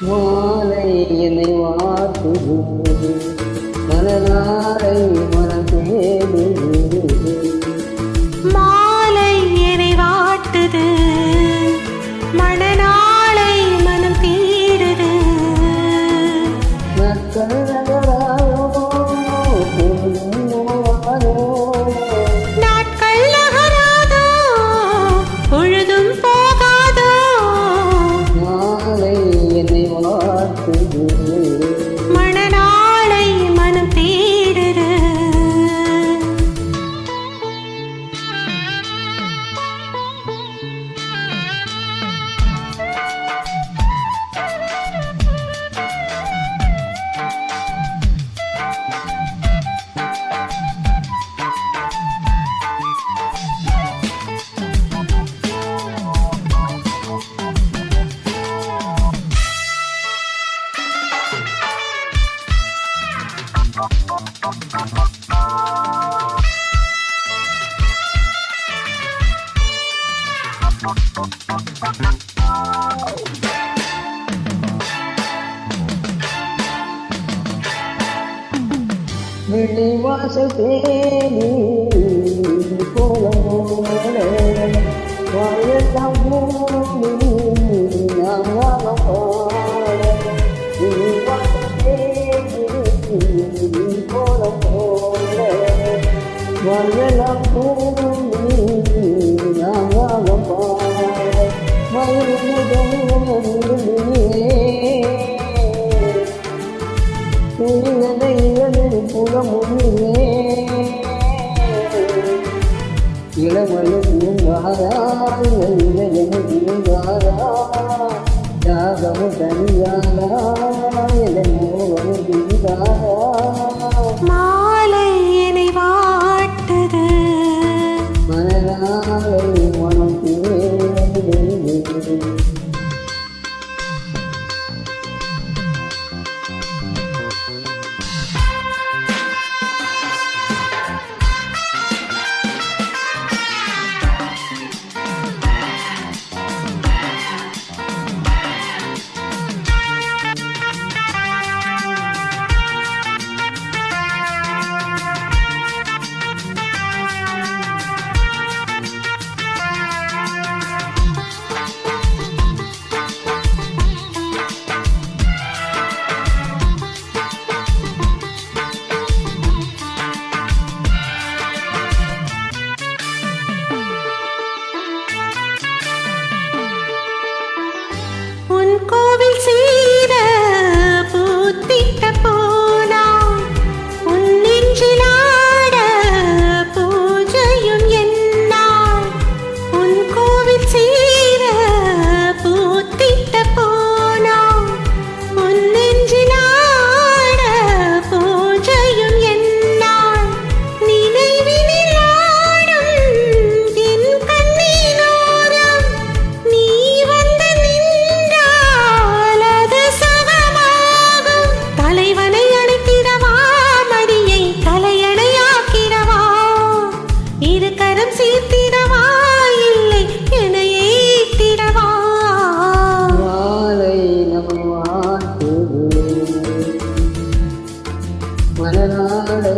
மாலை என்னை வாட்டுது, மலனாரை மனம் தேடுது. மாலை என்னை வாட்டுது, மணநாளை மனம் தேடுது. நாட்கள் நகராதோ, பொழுதும் போகாதோ, நாட்கள் நகராதோ, பொழுதும் போகாதோ. மாலை என்னை வாட்டுது, மணநாளை மனம் தேடுது. விழிவாசல் தேடி கோலமோட வாழெல்லாம் மூடி நாம் வாழ பாட. விழிவாசல் தேடி கோலமோட வாழெல்லாம் மூடி நாம் வாழ பாட. மயில் புறமுடிவே இளமலும் பூங்காரா, பூங்காரா யாகமும் தனியாரா, இளமோகமும் பூங்காரா. மாலை என்னை வாட்டுது, மனநாளை மனம் தேடுது. கோவில் சீர பூத்திட்ட போனா, உன் நெஞ்சிலாட பூஜையும் என்னாள். உன் கோவில் சீர பூத்திட்ட போனா, உன் நெஞ்சிலாட பூஜையும் என்னாள். நினைவினில் ஆடும் என் கண்ணினோரம் நீ வந்து நின்றால் அது சுகமாகும். தலைவனை அணைத்திடவா, மடியை தலையணையாக்கிடவா, இரு கரம் சேர்த்திடவா, இல்லை என்னையே ஈட்டிடவா. மாலை நம்மை வாட்டுது, மனநாளை